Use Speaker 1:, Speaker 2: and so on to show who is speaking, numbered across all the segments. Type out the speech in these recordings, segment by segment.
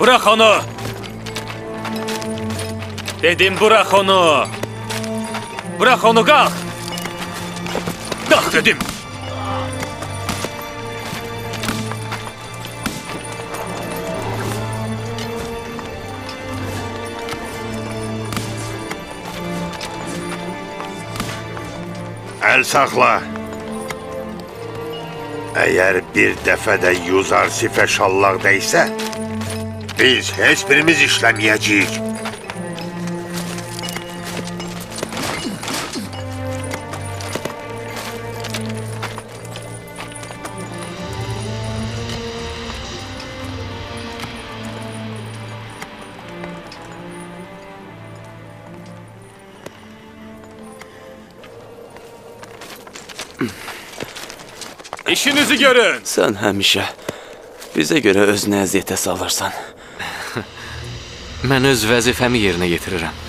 Speaker 1: Bırak onu! Dedim bırak onu! Bırak onu, kalk! Kalk dedim!
Speaker 2: Əl saxla. Əgər bir dəfə də Yuzarsifə şallaq dəysə, biz heç birimiz işləməyəcəyik.
Speaker 1: İşinizi görün!
Speaker 3: Sən həmişə bizə görə özünü əziyyətə salırsan.
Speaker 4: Mən öz vəzifəmi yerinə yetirirəm.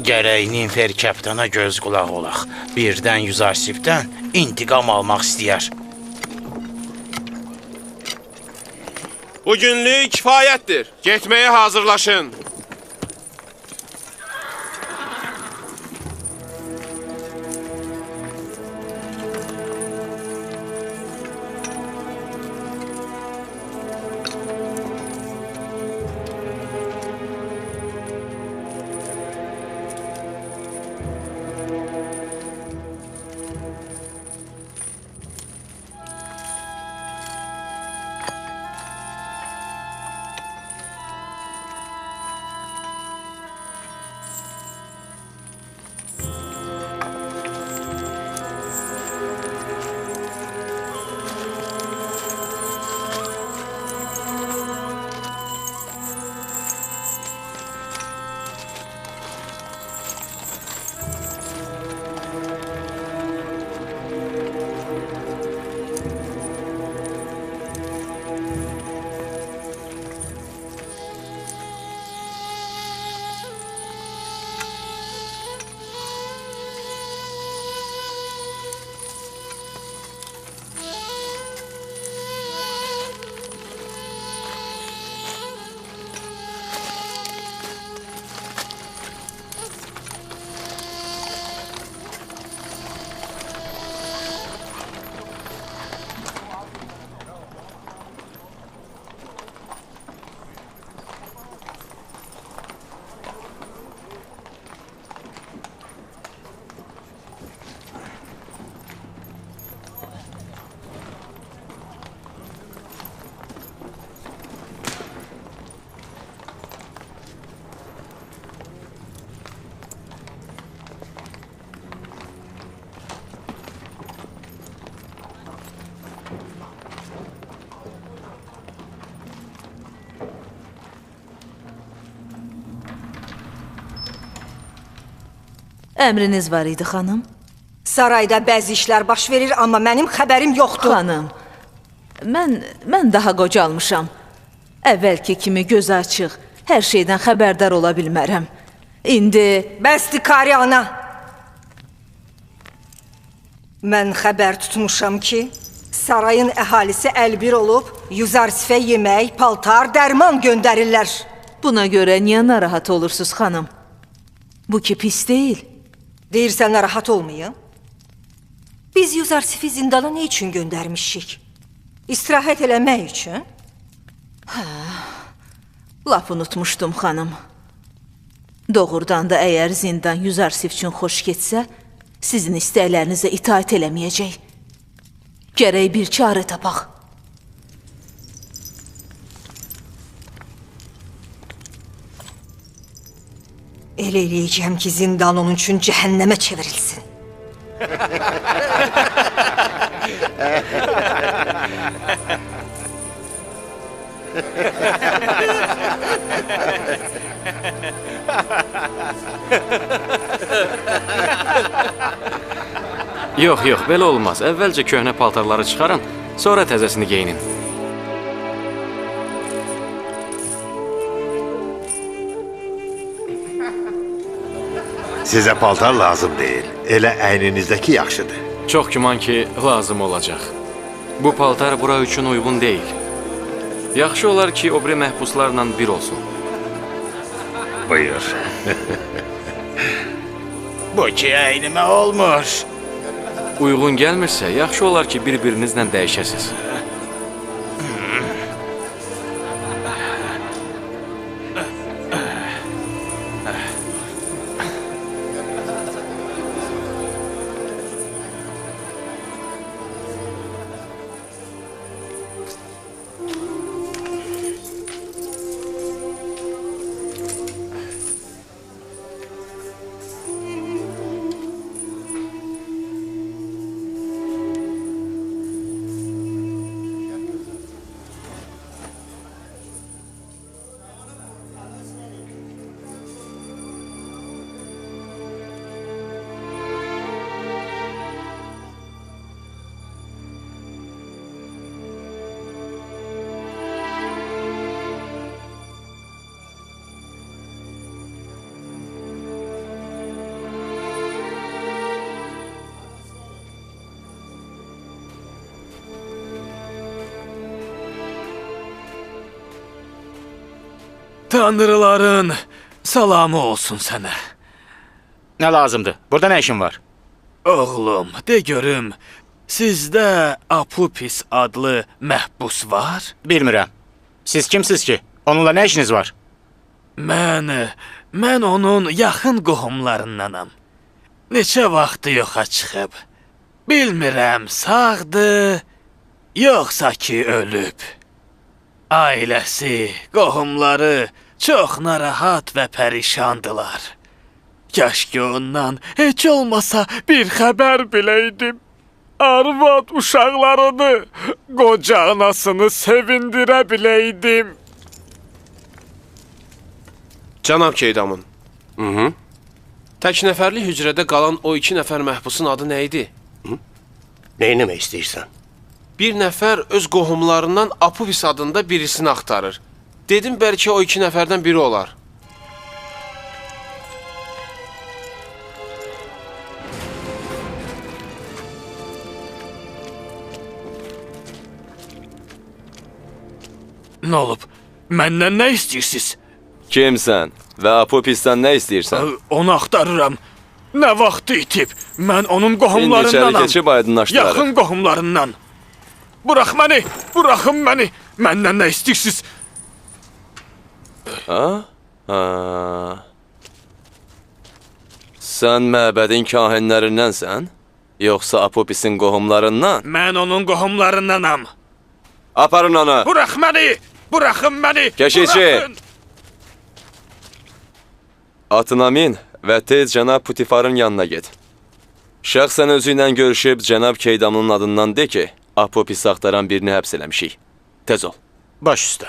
Speaker 5: Gərək Ninfer kapitana göz qulaq olaq. Birdən Yuzarsifdən intiqam almaq istəyər.
Speaker 6: Bugünlük kifayətdir. Getməyə hazırlaşın.
Speaker 7: Əmriniz var idi, xanım?
Speaker 8: Sarayda bəzi işlər baş verir, amma mənim xəbərim yoxdur.
Speaker 7: Xanım, mən daha qocalmışam. Əvvəlki kimi göz açıq, hər şeydən xəbərdar ola bilmərəm. İndi...
Speaker 8: Bəsdir, Kari ana! Mən xəbər tutmuşam ki, sarayın əhalisi əlbir olub, Yuzarsifə yemək, paltar, dərman göndərirlər.
Speaker 7: Buna görə niyə narahat olursunuz, xanım? Bu ki pis deyil.
Speaker 8: Deyirsən, narahat olmayın. Biz Yuzarsifi zindana ne üçün göndərmişik? İstirahət eləmək üçün?
Speaker 7: Hə, lap unutmuşdum, xanım. Doğrudan da əgər zindan Yuzarsif üçün xoş getsə, sizin istəklərinizə itaat eləməyəcək. Gərək bir çarə tapaq.
Speaker 8: Elə eləyəcəm ki, zindan onun üçün cəhənnəmə çevrilsin.
Speaker 4: Yox, belə olmaz. Əvvəlcə köhnə paltarları çıxarın, sonra təzəsini geyinin.
Speaker 2: Sizə paltar lazım deyil. Elə əyninizdəki yaxşıdır.
Speaker 4: Çox güman ki, lazım olacaq. Bu paltar bura üçün uyğun deyil. Yaxşı olar ki, o biri məhbuslarla bir olsun.
Speaker 2: Buyur.
Speaker 5: Bu ki əynimə olmur.
Speaker 4: Uyğun gəlmirsə, yaxşı olar ki, bir-birinizlə dəyişəsiz.
Speaker 1: Tanrıların salamı olsun sənə.
Speaker 5: Nə lazımdır? Burada nə işin var?
Speaker 1: Oğlum, de görüm, sizdə Apupis adlı məhbus var?
Speaker 5: Bilmirəm. Siz kimsiz ki? Onunla nə işiniz var?
Speaker 1: Mən onun yaxın qohumlarındanam. Neçə vaxtı yoxa çıxıb. Bilmirəm, sağdır, yoxsa ki ölüb. Ailəsi, qohumları çox narahat və pərişandılar. Kaş ki ondan heç olmasa bir xəbər biləydim. Arvad uşaqlarını, qoca anasını sevindirə biləydim.
Speaker 6: Cənab Keydamın. Tək nəfərli hücrədə qalan o 2 nəfər məhbusun adı nə idi?
Speaker 2: Neynəmək istəyirsən?
Speaker 6: Bir nəfər öz qohumlarından Apupis adında birisini axtarır. Dedim bəlkə o 2 nəfərdən biri olar.
Speaker 1: Nə olub? Məndən nə istəyirsiniz?
Speaker 3: Kimsən və Apopisdən nə istəyirsən?
Speaker 1: Onu axtarıram. Nə vaxtı itib? Mən onun
Speaker 3: İndi içəri
Speaker 1: qohumlarındanam.
Speaker 3: keçib aydınlaşdırarıq.
Speaker 1: Yaxın qohumlarından. Burax məni, buraxın məni. Məndən nə istəyirsiniz?
Speaker 3: Sən məbədin kahinlərindənsən? Yoxsa Apopisin qohumlarından?
Speaker 1: Mən onun qohumlarındanam.
Speaker 3: Aparın onu.
Speaker 1: Burax məni, buraxın məni.
Speaker 3: Keşikçi.
Speaker 1: Buraxın.
Speaker 3: Atına min və tez cənab Putifarın yanına get. Şəxsən özü ilə görüşüb cənab Keydamın adından de ki, Apopisi axtaran birini həbs eləmişik. Tez ol.
Speaker 5: Baş üstə.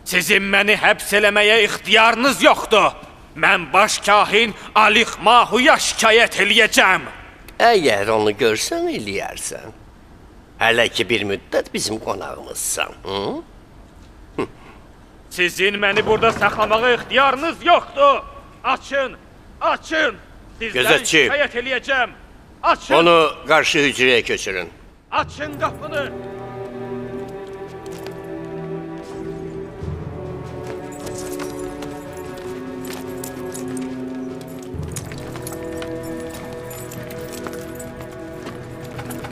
Speaker 1: Sizin məni həbs eləməyə ixtiyarınız yoxdur. Mən baş kahin Alix Mahuya şikayət eləyəcəm.
Speaker 9: Əgər onu görsən, eləyərsən. Hələ ki bir müddət bizim qonağımızsan.
Speaker 1: Sizin məni burada saxlamağa ixtiyarınız yoxdur. Açın, açın. Sizdən
Speaker 9: Gözətçi.
Speaker 1: şikayət eləyəcəm. Açın,
Speaker 9: Onu qarşı hücrəyə köçürün.
Speaker 1: açın qapını.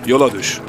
Speaker 10: yola düş.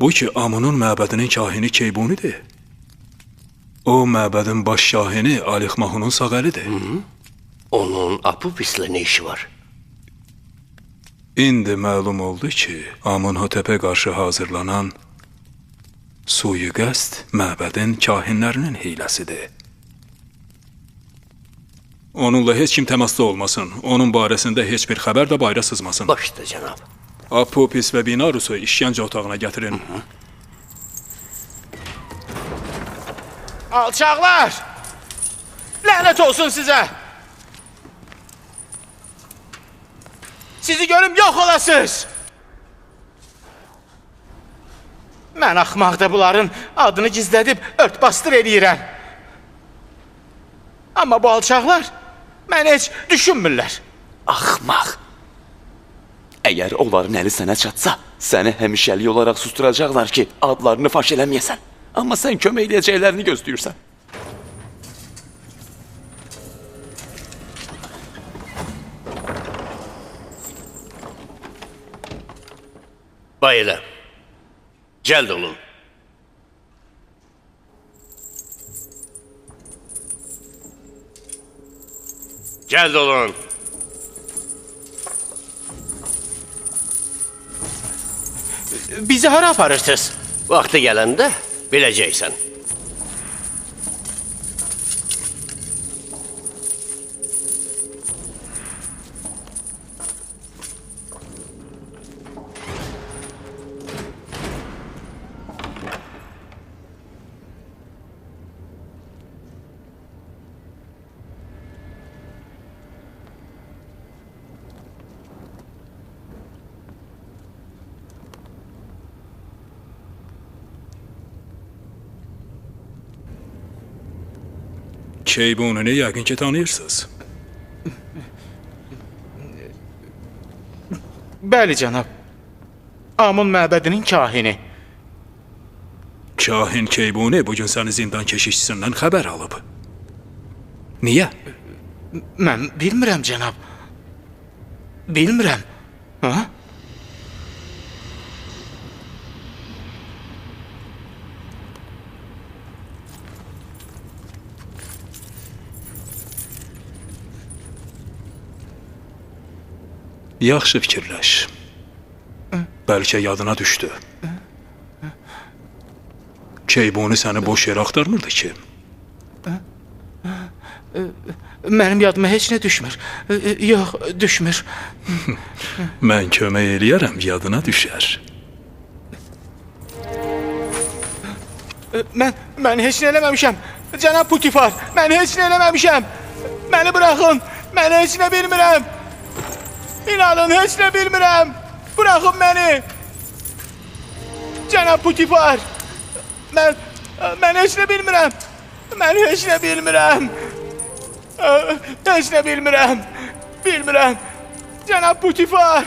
Speaker 10: Bu ki Amunun məbədinin kahini Keybunidir. O məbədin baş şahini Alix Mahunun sağ əlidir.
Speaker 9: Onun Apupislə nə işi var?
Speaker 10: İndi məlum oldu ki, Amunhotepə qarşı hazırlanan sui-qəsd məbədin kahinlərinin hiyləsidir. Onunla heç kim təmasda olmasın, onun barəsində heç bir xəbər də bayra sızmasın.
Speaker 9: Başda, cənab.
Speaker 10: Apopis və Binarusu işgəncə otağına gətirin.
Speaker 5: Alçaqlar! Lənət olsun sizə! Sizi görüm yox olasınız! Mən axmaqda bunların adını gizlədib ört-bastır eləyirəm. Amma bu alçaqlar məni heç düşünmürlər.
Speaker 11: Axmaq! Əgər onların əli sənə çatsa, səni həmişəlik olaraq susturacaqlar ki, adlarını faş eləməyəsən. Amma sən kömək eləyəcəklərini gözləyirsən.
Speaker 9: Bayıla. Cəld olun. Cəld olun.
Speaker 5: Bizi hara aparırsınız?
Speaker 9: Vaxtı gələndə biləcəksən.
Speaker 10: Keybununu yəqin ki tanıyırsınız.
Speaker 5: Bəli, cənab. Amun məbədinin kahini.
Speaker 10: Kahin Keybuni bugün səni zindan keşişçisindən xəbər alıb. Niyə?
Speaker 5: Mən bilmirəm, cənab. Bilmirəm. Ha?
Speaker 10: Yaxşı fikirləş. Bəlkə yadına düşdü. Keybuni səni boş yerə axtarmırdı ki.
Speaker 5: Mənim yadıma heç nə düşmür. Yox, düşmür.
Speaker 10: Mən kömək eləyərəm, yadına düşər.
Speaker 5: Mən heç nə eləməmişəm. Cənab Putifar, mən heç nə eləməmişəm. Məni buraxın, mən heç nə bilmirəm. İnanın, heç nə bilmirəm. Buraxın məni. Cənab Putifar, mən heç nə bilmirəm. Mən heç nə bilmirəm. Heç nə bilmirəm. Bilmirəm. Cənab Putifar.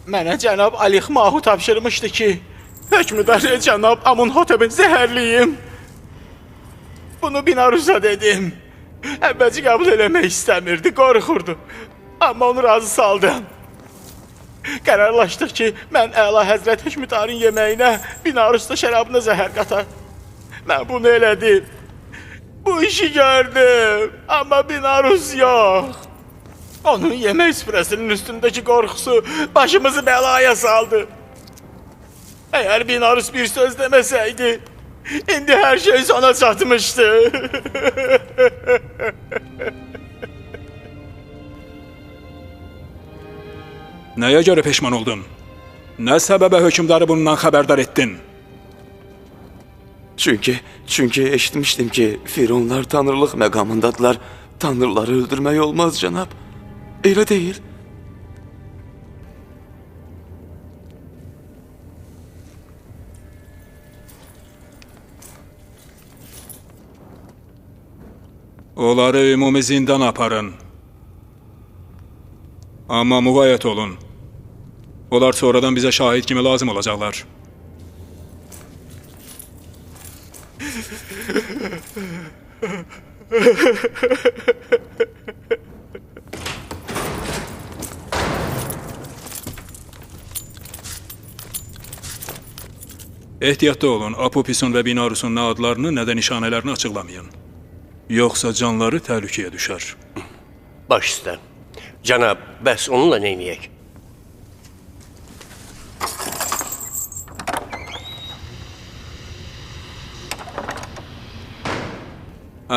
Speaker 5: Mənə cənab Alixmahu tapşırmışdı ki, hökmdar cənab Amunhotebi zəhərliyim. Bunu Binarusa dedim. Əvvəlcə qəbul eləmək istəmirdi, qorxurdu. Amma onu razı saldım. Qərarlaşdıq ki, mən Əla Həzrət hökmdarın yeməyinə, Binarusda şərabına zəhər qatar. Mən bunu elədim. Bu işi gördüm. Amma Binarus yox. Onun yemək süfrəsinin üstündəki qorxusu başımızı bəlaya saldı. Əgər Binarus bir söz deməsəydi, indi hər şey sona çatmışdı.
Speaker 10: Nəyə görə peşman oldun? Nə səbəbə hökmdarı bundan xəbərdar etdin?
Speaker 11: Çünki eşitmişdim ki, Fironlar tanrılıq məqamındadılar. Tanrıları öldürmək olmaz, cənab. Elə deyil.
Speaker 10: Onları ümumi zindan aparın. Amma müvayət olun. Onlar sonradan bizə şahid kimi lazım olacaqlar. Ehtiyatlı olun, Apopisun və Binarusun nə adlarını, nə də nişanələrini açıqlamayın. Yoxsa canları təhlükəyə düşər.
Speaker 9: Baş üstə. Cənab, bəs onunla neyniyək?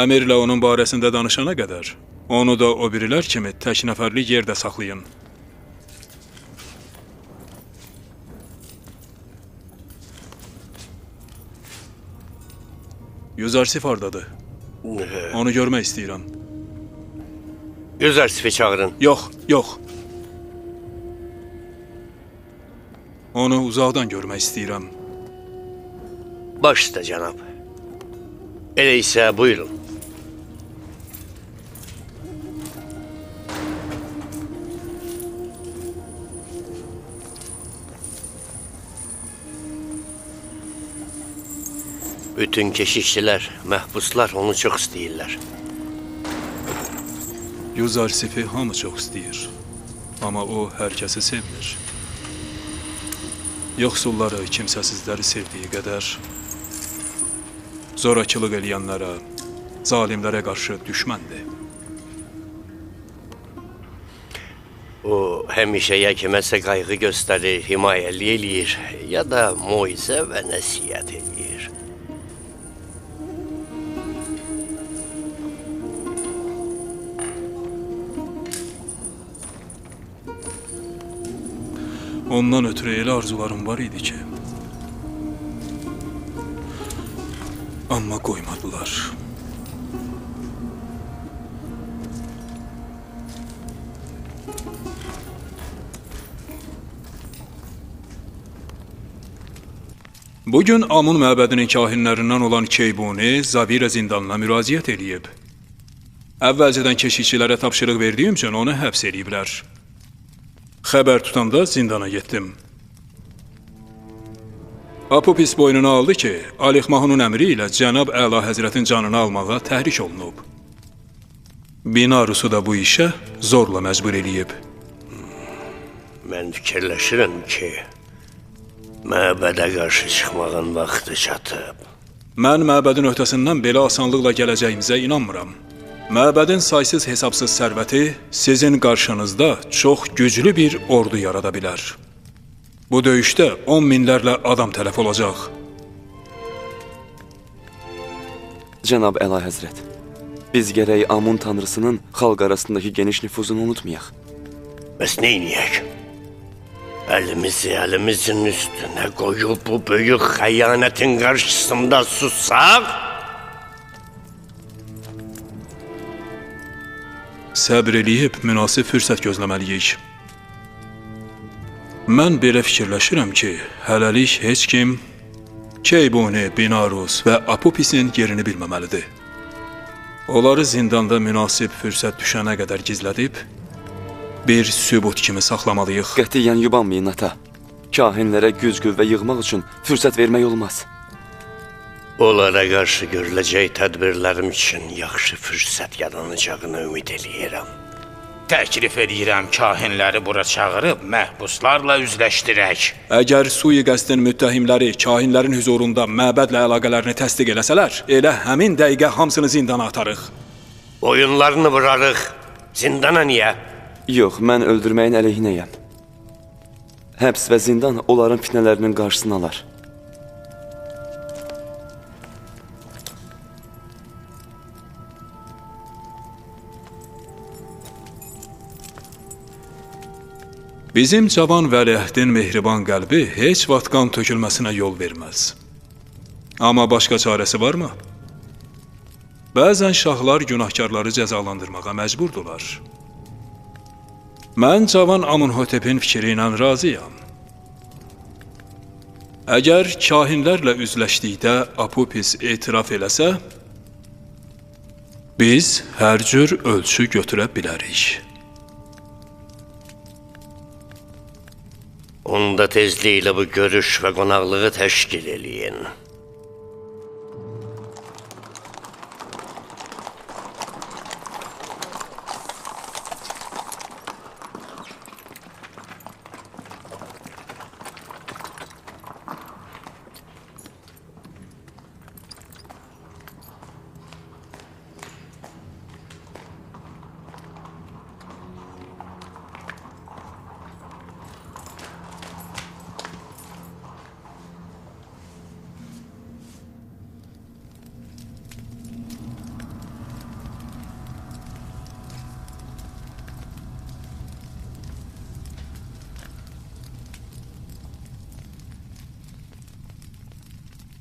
Speaker 10: Əmirlə onun barəsində danışana qədər, onu da o birilər kimi tək nəfərlik yerdə saxlayın. Yüzarsif hardadır? Onu görmək istəyirəm.
Speaker 9: Yüzarsifi çağırın.
Speaker 10: Yox. Onu uzaqdan görmək istəyirəm.
Speaker 9: Baş üstə, cənab. Elə isə buyurun. Bütün keşişçilər, məhbuslar onu çox istəyirlər.
Speaker 10: Yüzarsifi hamı çox istəyir. Amma o, hər kəsi sevmir. Yoxsulları, kimsəsizləri sevdiyi qədər, zorakılıq eləyənlərə, zalimlərə qarşı düşməndir.
Speaker 9: O, həmişə ya kiməsə qayğı göstərir, himayəli eləyir, ya da moizə və nəsiyyət eləyir.
Speaker 10: Ondan ötürü elə arzularım var idi ki, amma qoymadılar. Bugün Amun məbədinin kahinlərindən olan Keybuni Zavira zindanına müraciət eləyib. Əvvəlcədən keşikçilərə tapşırıq verdiyim üçün onu həbs eləyiblər. Xəbər tutanda zindana getdim. Apopis boynuna aldı ki, Alixmahunun əmri ilə Cənab Əla Həzrətin canını almağa təhrik olunub. Binarusu da bu işə zorla məcbur eləyib.
Speaker 9: Mən fikirləşirəm ki, məbədə qarşı çıxmağın vaxtı çatıb.
Speaker 10: Mən məbədin öhdəsindən belə asanlıqla gələcəyimizə inanmıram. Məbədin saysız hesabsız sərvəti sizin qarşınızda çox güclü bir ordu yarada bilər. Bu döyüşdə 10 minlərlə adam tələf olacaq.
Speaker 11: Cənab Əla Həzrət, biz gərək Amun tanrısının xalq arasındakı geniş nüfuzunu unutmayaq.
Speaker 9: Bəs neyniyək? Əlimizi əlimizin üstünə qoyub bu böyük xəyanətin qarşısında sussaq?
Speaker 10: Səbr eləyib münasib fürsət gözləməliyik. Mən belə fikirləşirəm ki, hələlik heç kim Keybuni, Binarus və Apopisin yerini bilməməlidir. Onları zindanda münasib fürsət düşənə qədər gizlədib, bir sübut kimi saxlamalıyıq.
Speaker 11: Qətiyyən yubanmayın ata. Kahinlərə güc-qüvvə yığmaq üçün fürsət vermək olmaz.
Speaker 9: Onlara qarşı görüləcək tədbirlərim üçün yaxşı fürsət yaranacağını ümid eləyirəm.
Speaker 1: Təklif edirəm kahinləri bura çağırıb məhbuslarla üzləşdirək.
Speaker 10: Əgər sui-qəsdin müttəhimləri kahinlərin hüzurunda məbədlə əlaqələrini təsdiq eləsələr, elə həmin dəqiqə hamısını zindana atarıq.
Speaker 9: Oyunlarını vurarıq. Zindana niyə?
Speaker 11: Yox, mən öldürməyin əleyhinəyəm. Həbs və zindan onların fitnələrinin qarşısını alar.
Speaker 10: Bizim cavan vəliəhdin mehriban qəlbi heç vaxt qan tökülməsinə yol verməz. Amma başqa çarəsi varmı? Bəzən şahlar günahkarları cəzalandırmağa məcburdular. Mən cavan Amunhotepin fikri ilə razıyam. Əgər kahinlərlə üzləşdikdə Apupis etiraf eləsə, biz hər cür ölçü götürə bilərik.
Speaker 9: Onda tezliklə bu görüş və qonaqlığı təşkil eləyin.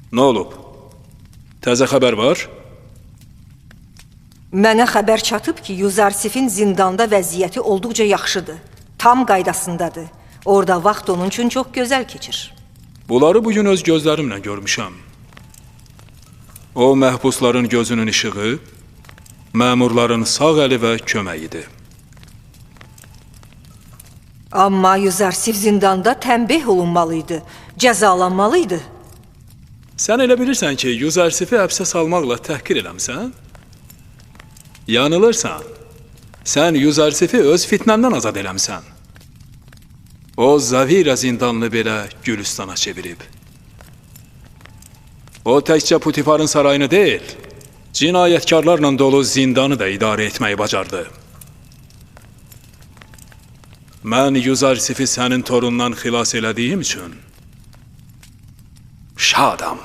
Speaker 10: Nə olub? Təzə xəbər var?
Speaker 8: Mənə xəbər çatıb ki, Yuzarsifin zindanda vəziyyəti olduqca yaxşıdır. Tam qaydasındadır. Orada vaxt onun üçün çox gözəl keçir.
Speaker 10: Bunları bugün öz gözlərimlə görmüşəm. O, məhbusların gözünün işığı, məmurların sağ əli və köməyidir.
Speaker 8: Amma Yuzarsif zindanda tənbih olunmalıydı, cəzalanmalıydı.
Speaker 10: Sən elə bilirsən ki, Yuzarsifi həbsə salmaqla təhqir eləmsən? Yanılırsan. Sən Yuzarsifi öz fitnəndən azad eləmsən. O, Zavira zindanını belə Gülüstana çevirib. O, təkcə Putifarın sarayını deyil, cinayətkarlarla dolu zindanı da idarə etməyi bacardı. Mən Yuzarsifi sənin torundan xilas elədiyim üçün şadam.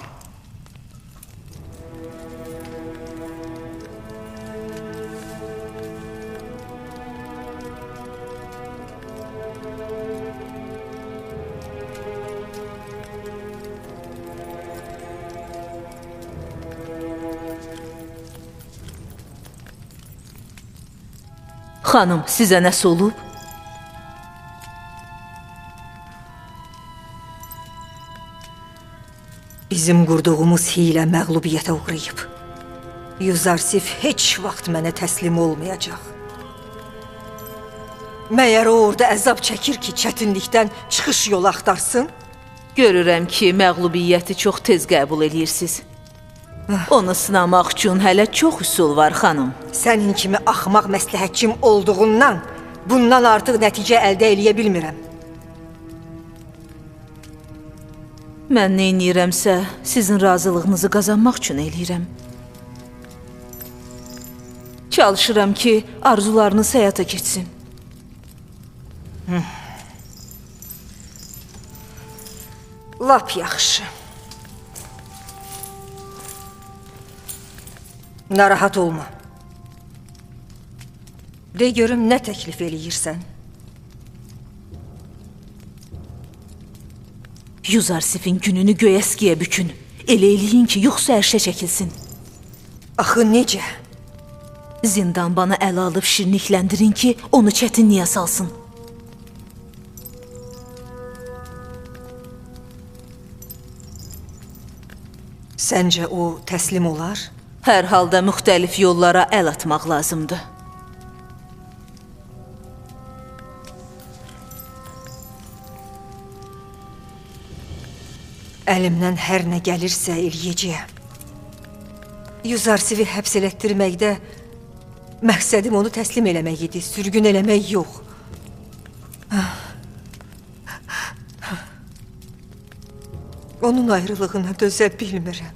Speaker 7: Xanım, sizə nəsə olub?
Speaker 8: Bizim qurduğumuz hiylə məğlubiyyətə uğrayıb. Yuzarsif heç vaxt mənə təslim olmayacaq. Məyər o orada əzab çəkir ki, çətinlikdən çıxış yolu axtarsın?
Speaker 7: Görürəm ki, məğlubiyyəti çox tez qəbul edirsiniz. Onu sınamaq üçün hələ çox üsul var, xanım.
Speaker 8: Sənin kimi axmaq məsləhətçim olduğundan bundan artıq nəticə əldə eləyə bilmirəm.
Speaker 7: Mən nə edirəmsə, sizin razılığınızı qazanmaq üçün eləyirəm. Çalışıram ki, arzularınız həyata keçsin.
Speaker 8: Lap yaxşı. Narahat olma. De görüm, nə təklif eləyirsən?
Speaker 7: Yuzarsifin gününü göyəskiyə bükün. Elə eləyin ki, yoxsa ərşə çəkilsin.
Speaker 8: Axı necə?
Speaker 7: Zindan bana əl alıb şirinlikləndirin ki, onu çətinliyə salsın.
Speaker 8: Səncə o təslim olar?
Speaker 7: Hər halda müxtəlif yollara əl atmaq lazımdır.
Speaker 8: Əlimdən hər nə gəlirsə eləyəcəyəm. Yüzarsivi həbs elətdirməkdə məqsədim onu təslim eləmək idi, sürgün eləmək yox. Onun ayrılığına dözə bilmirəm.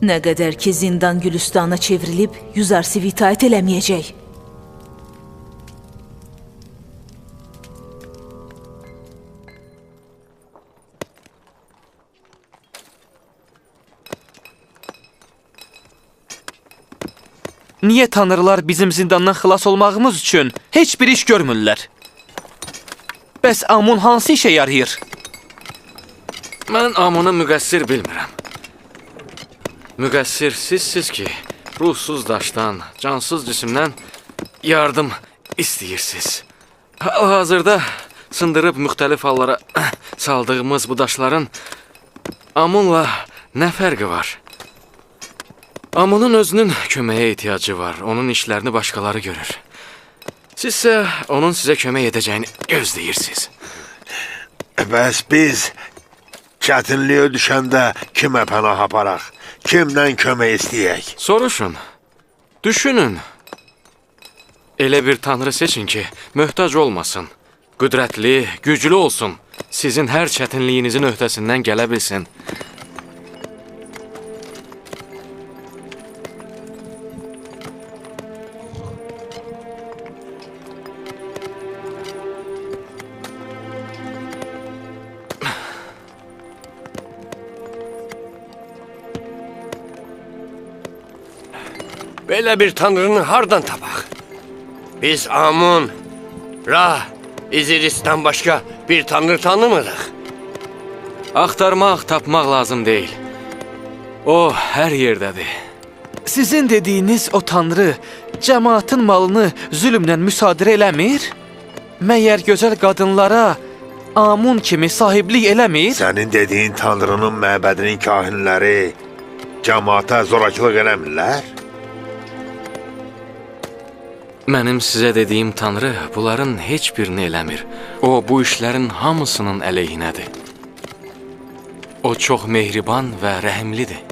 Speaker 7: Nə qədər ki zindan Gülüstana çevrilib, Yüzarsiv itaət eləməyəcək.
Speaker 1: Niyə tanrılar bizim zindandan xilas olmağımız üçün heç bir iş görmürlər? Bəs Amun hansı işə yarayır?
Speaker 4: Mən Amun'u müqəssir bilmirəm. Müqəssir sizsiz ki, ruhsuz daşdan, cansız cisimdən yardım istəyirsiniz. Hazırda sındırıb müxtəlif hallara saldığımız bu daşların Amun'la nə fərqi var? Amun'un özünün köməyə ehtiyacı var. Onun işlərini başqaları görür. Sizsə onun sizə kömək edəcəyini gözləyirsiniz.
Speaker 2: Bəs biz çətinliyə düşəndə kimə pənah aparaq? Kimdən kömək istəyək?
Speaker 4: Soruşun. Düşünün. Elə bir tanrı seçin ki, möhtac olmasın. Qüdrətli, güclü olsun. Sizin hər çətinliyinizin öhdəsindən gələ bilsin.
Speaker 9: Belə bir tanrını hardan tapaq? Biz Amun, Ra, İziris'dən başqa bir tanrı tanımırıq.
Speaker 4: Axtarmaq, tapmaq lazım deyil. O, hər yerdədir.
Speaker 1: Sizin dediyiniz o tanrı cəmaatın malını zülmlə müsadirə eləmir? Məyər gözəl qadınlara Amun kimi sahiblik eləmir?
Speaker 2: Sənin dediyin tanrının məbədinin kahinləri cəmaata zorakılıq eləmirlər?
Speaker 4: Mənim sizə dediyim tanrı bunların heç birini eləmir. O, bu işlərin hamısının əleyhinədir. O, çox mehriban və rəhimlidir.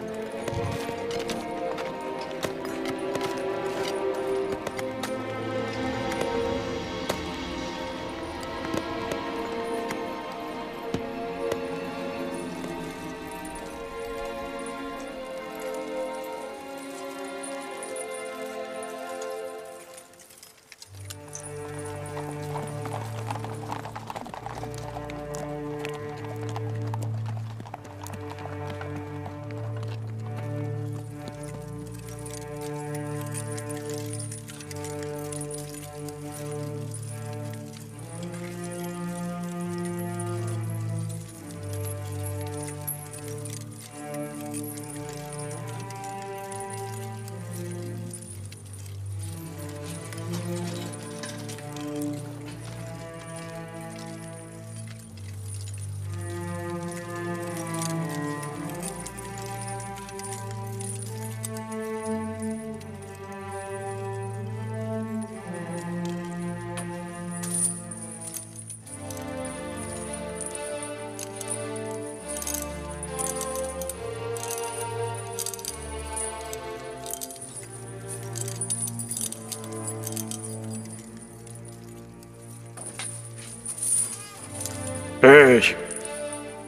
Speaker 10: Hey,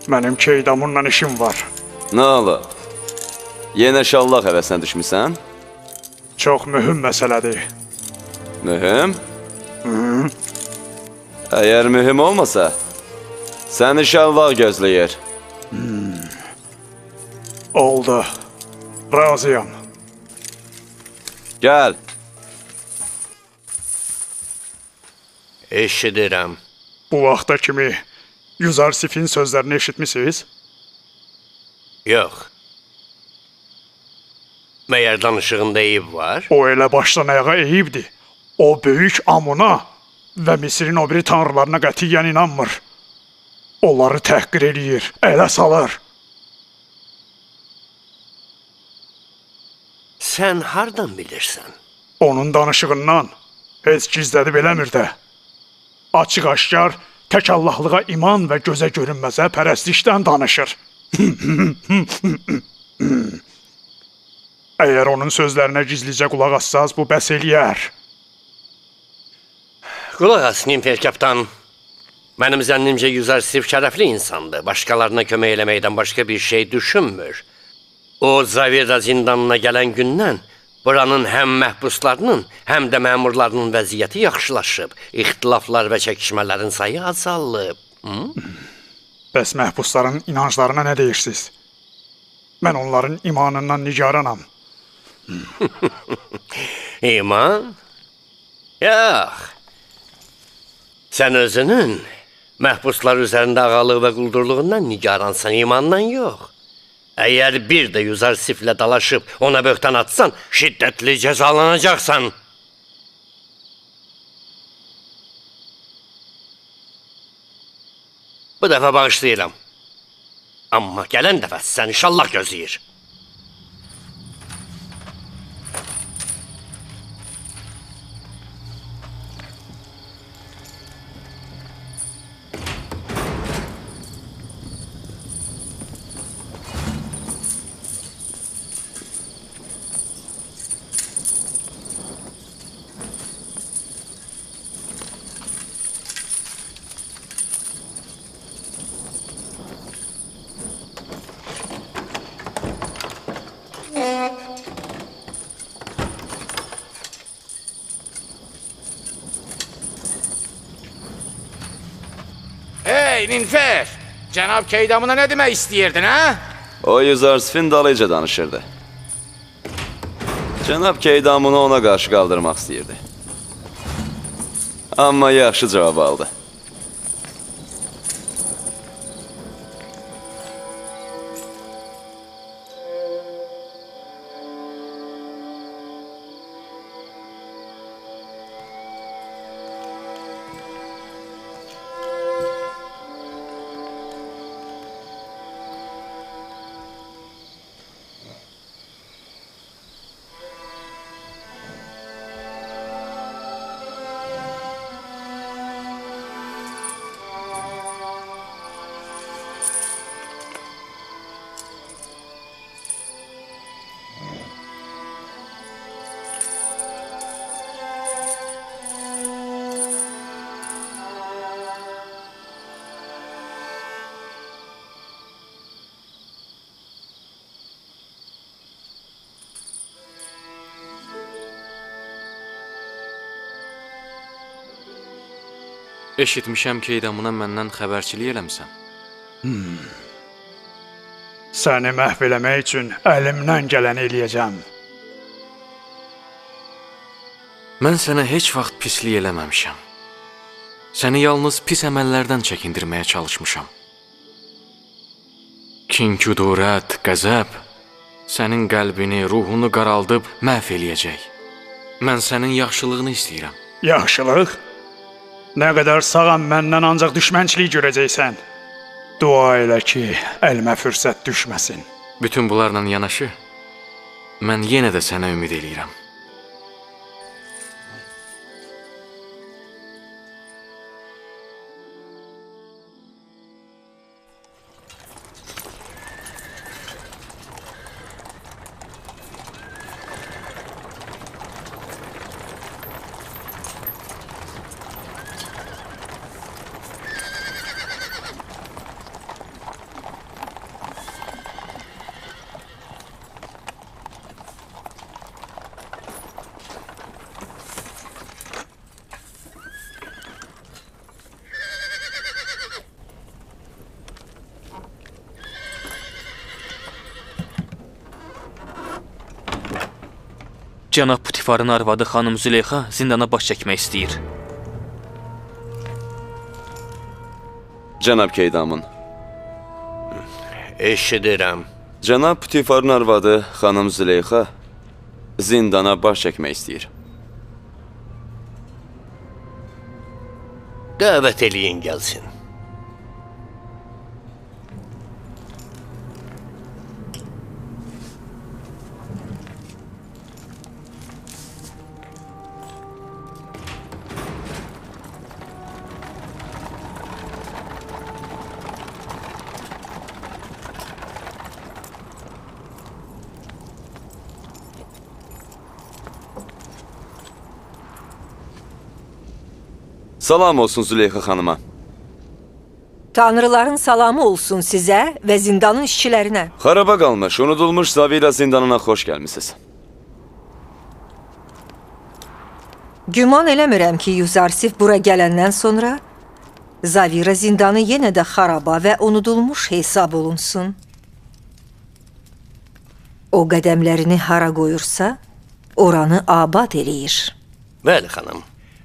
Speaker 10: mənim Keydamınla işim var.
Speaker 3: Nə ola? Yenə şallaq həvəsinə düşmüsən?
Speaker 10: Çox mühüm məsələdir.
Speaker 3: Mühüm? Əgər mühüm olmasa, səni şallaq gözləyir.
Speaker 10: Oldu. Razıyam.
Speaker 3: Gəl.
Speaker 9: Eşidirəm.
Speaker 10: Bu vaxta kimi Yüzarsifin sözlərini eşitmisiniz?
Speaker 9: Yox. Məyər danışığında eyib var?
Speaker 10: O elə başdan ayağa eyibdir. O böyük Amuna və Misirin o biri tanrılarına qətiyyən inanmır. Onları təhqir eləyir, ələ salır.
Speaker 9: Sən hardan bilirsən?
Speaker 10: Onun danışığından heç gizlədib eləmir də. Açıq-aşkar tək Allahlığa iman və gözə görünməzə pərəstişdən danışır.
Speaker 12: Əgər onun sözlərinə gizlicə qulaq assaz, bu bəs eləyər.
Speaker 9: Qulaq as, Nimfer kapitan. Mənim zənnimcə Yuzarsif şərəfli insandır. Başqalarına kömək eləməkdən başqa bir şey düşünmür. O, Zaveda zindanına gələn gündən buranın həm məhbuslarının, həm də məmurlarının vəziyyəti yaxşılaşıb. İxtilaflar və çəkişmələrin sayı azalıb.
Speaker 12: Bəs məhbusların inanclarına nə deyirsiniz? Mən onların imanından nigaranam.
Speaker 9: İman? Yox. Sən özünün məhbuslar üzərində ağalıq və quldurluğundan nigaransan, imandan yox. Əgər bir də Yuzarsiflə dalaşıb ona böhtan atsan, şiddətli cəzalanacaqsan. Bu dəfə bağışlayıram. Amma gələn dəfə sən inşallah gözləyir.
Speaker 5: Hey Ninfer! Cənab Keydamına nə demək istəyirdin, hə?
Speaker 3: O Yuzarsifin dalıca danışırdı. Cənab Keydamını ona qarşı qaldırmaq istəyirdi. Amma yaxşı cavab aldı.
Speaker 4: Eşitmişəm ki, Keydamına məndən xəbərçilik eləmisən.
Speaker 12: Səni məhv eləmək üçün əlimdən gələni eləyəcəm.
Speaker 4: Mən sənə heç vaxt pislik eləməmişəm. Səni yalnız pis əməllərdən çəkindirməyə çalışmışam. Kin, kudurət, qəzəb sənin qəlbini, ruhunu qaraldıb məhv eləyəcək. Mən sənin yaxşılığını istəyirəm.
Speaker 12: Yaxşılıq? Nə qədər sağam məndən ancaq düşmənçilik görəcəksən. Dua elə ki, əlimə fürsət düşməsin.
Speaker 4: Bütün bunlarla yanaşı, mən yenə də sənə ümid eləyirəm.
Speaker 1: Cənab Putifarın arvadı xanım Züleyxa zindana baş çəkmək istəyir.
Speaker 3: Cənab Keydamın.
Speaker 9: Eşidirəm.
Speaker 3: Cənab Putifarın arvadı xanım Züleyxa zindana baş çəkmək istəyir.
Speaker 9: Dəvət eləyin gəlsin.
Speaker 3: Salam olsun Züleyxa xanıma.
Speaker 8: Tanrıların salamı olsun sizə və zindanın işçilərinə.
Speaker 3: Xaraba qalmış, unudulmuş Zavira zindanına xoş gəlmisiniz.
Speaker 8: Güman eləmirəm ki, Yuzarsif bura gələndən sonra Zavira zindanı yenə də xaraba və unudulmuş hesab olunsun. O qədəmlərini hara qoyursa, oranı abad eləyir.
Speaker 9: Bəli, xanım.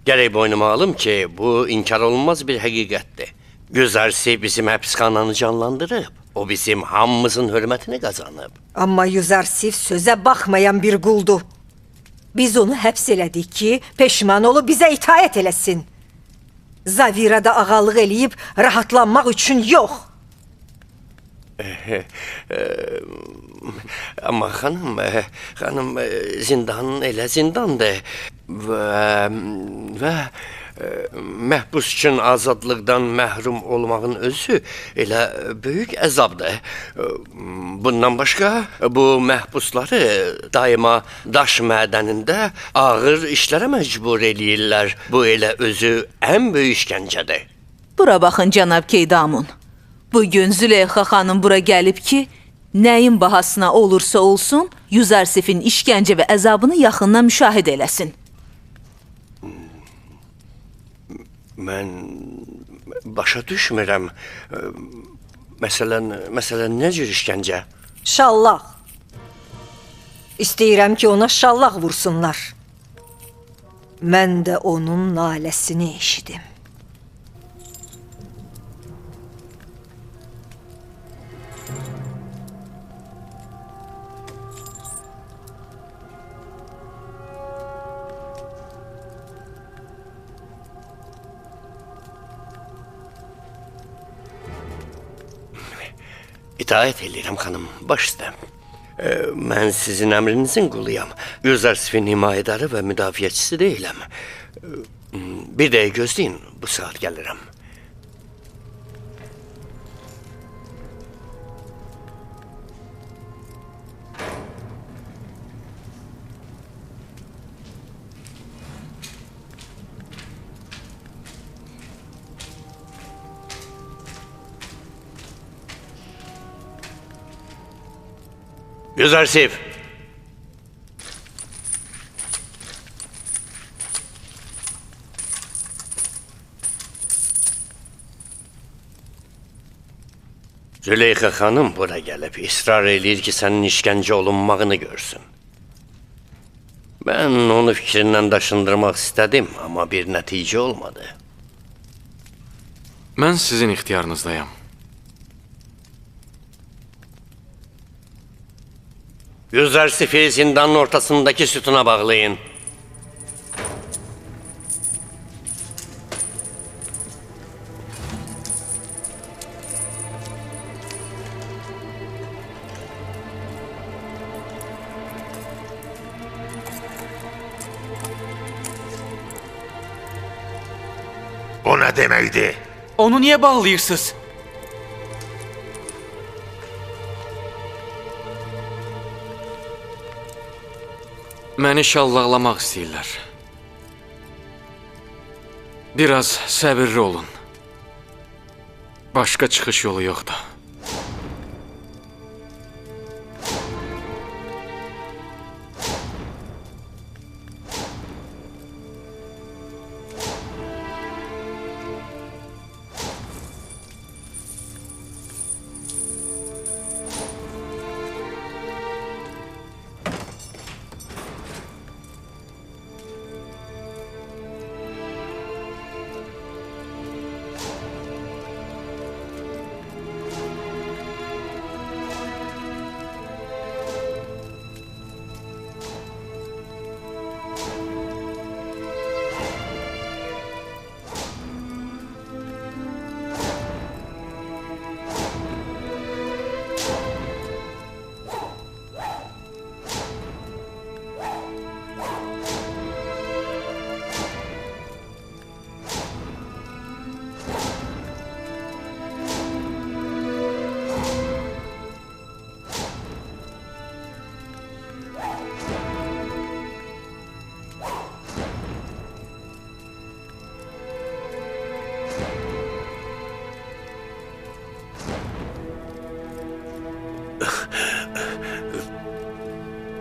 Speaker 9: Gərək boynuma alım ki, bu inkar olunmaz bir həqiqətdir. Yuzarsif bizim həbsxananı canlandırıb. O bizim hamımızın hörmətini qazanıb.
Speaker 8: Amma Yuzarsif sözə baxmayan bir quldur. Biz onu həbs elədik ki, peşman olub bizə itaət eləsin. Zavirada ağalıq eləyib rahatlanmaq üçün yox.
Speaker 9: Amma xanım, zindan elə zindandır və məhbus üçün azadlıqdan məhrum olmağın özü elə böyük əzabdır. Bundan başqa, bu məhbusları daima daş mədənində ağır işlərə məcbur eləyirlər. Bu elə özü ən böyük işgəncədir.
Speaker 7: Bura baxın, cənab Keydamun. Bugün Züleyxa xanım bura gəlib ki, nəyin bahasına olursa olsun, Yuzarsifin işgəncə və əzabını yaxından müşahidə eləsin.
Speaker 9: Mən başa düşmürəm. Məsələn, nə cür işgəncə?
Speaker 8: Şallaq. İstəyirəm ki, ona şallaq vursunlar. Mən də onun naləsini eşidim.
Speaker 9: İtaət edirəm, xanım, baş üstə. Mən sizin əmrinizin quluyam. Yuzarsifin himayədarı və müdafiəçisi deyiləm. Bir dəqiqə gözləyin, bu saat gəlirəm. Yuzarsif! Züleyxa xanım bura gəlib, israr eləyir ki, sənin işgəncə olunmağını görsün. Mən onu fikrindən daşındırmaq istədim, amma bir nəticə olmadı.
Speaker 4: Mən sizin ixtiyarınızdayım.
Speaker 9: Yuzarsif'i zindanın ortasındaki sütuna bağlayın.
Speaker 2: O nə deməkdir?
Speaker 1: Onu niyə bağlayırsınız?
Speaker 4: Məni şallaqlamaq istəyirlər. Biraz səbirli olun. Başqa çıxış yolu yoxdur.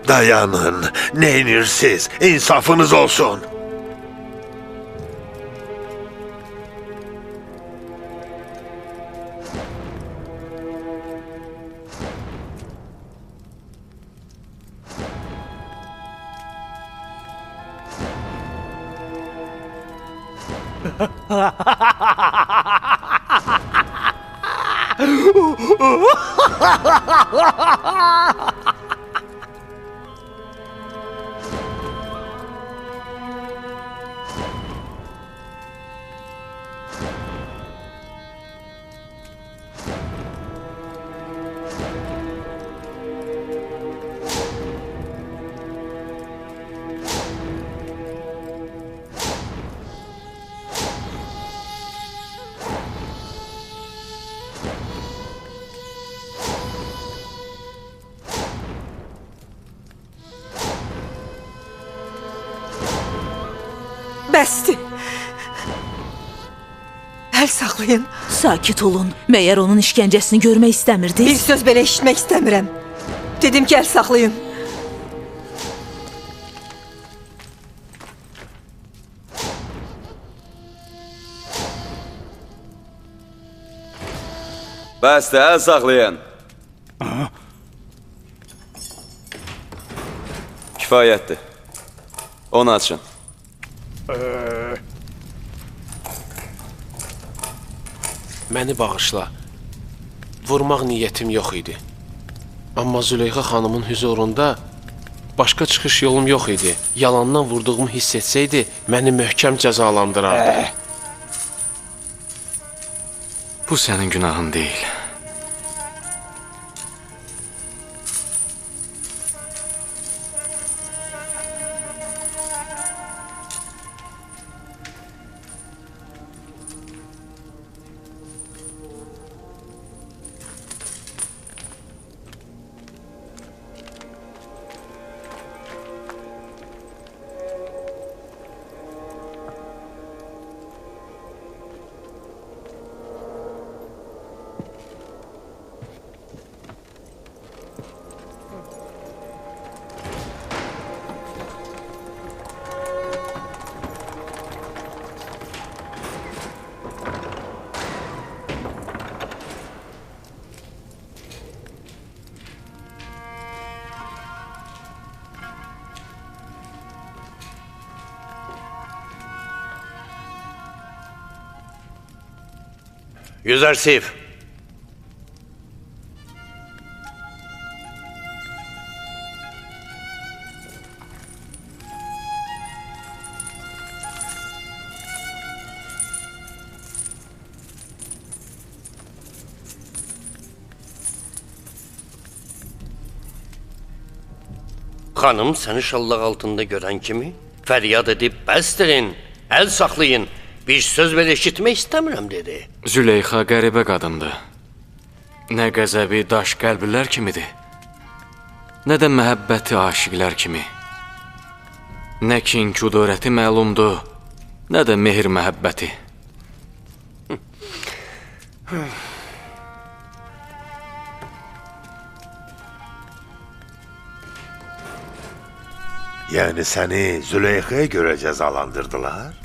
Speaker 2: Dayanın, neynirsiz, insafınız olsun.
Speaker 8: Bəsdir. Əl saxlayın.
Speaker 7: Sakit olun. Məyər onun işgəncəsini görmək
Speaker 8: Bir
Speaker 7: istəmirdiniz?
Speaker 8: söz belə eşitmək istəmirəm. Dedim ki, əl saxlayın.
Speaker 3: Bəsdir, əl saxlayın. Kifayətdir. Onu açın.
Speaker 6: Məni bağışla. Vurmaq niyyətim yox idi. Amma Züleyxa xanımın hüzurunda başqa çıxış yolum yox idi. Yalandan vurduğumu hiss etsəydi, məni möhkəm cəzalandırardı.
Speaker 4: Bu sənin günahın deyil.
Speaker 9: Yüzərsif. Xanım səni şallaq altında görən kimi fəryad edib bəsdirin, əl saxlayın, bir söz belə eşitmək istəmirəm dedi.
Speaker 4: Züleyxa qəribə qadındır. Nə qəzəbi daş qəlblər kimidir, nə də məhəbbəti aşiqlər kimi. Nə kin kudurəti məlumdur, nə də mehr məhəbbəti.
Speaker 2: Yəni səni Züleyxaya görə cəzalandırdılar?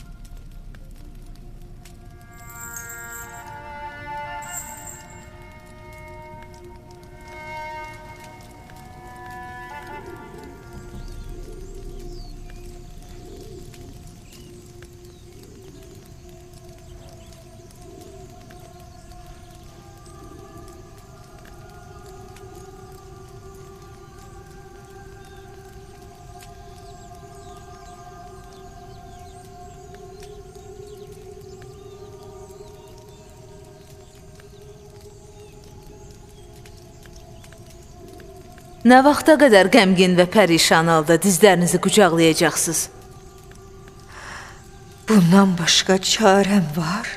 Speaker 7: Nə vaxta qədər qəmgin və pərişan halda dizlərinizi qucaqlayacaqsınız?
Speaker 8: Bundan başqa çarəm var.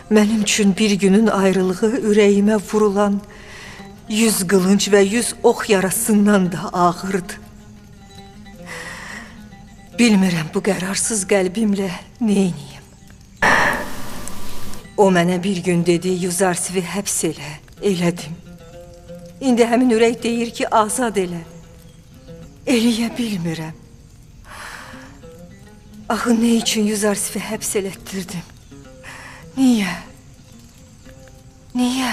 Speaker 8: Mənim üçün bir günün ayrılığı ürəyimə vurulan 100 qılınc və 100 ox yarasından da ağırdı. Bilmirəm bu qərarsız qəlbimlə neyniyim. O mənə bir gün dedi, Yüzarsifi həbs elə, elədim. İndi həmin ürək deyir ki, azad elə. Eləyə bilmirəm. Axı nə üçün Yüzarsifi həbs elətdirdim? Niyə? Niyə?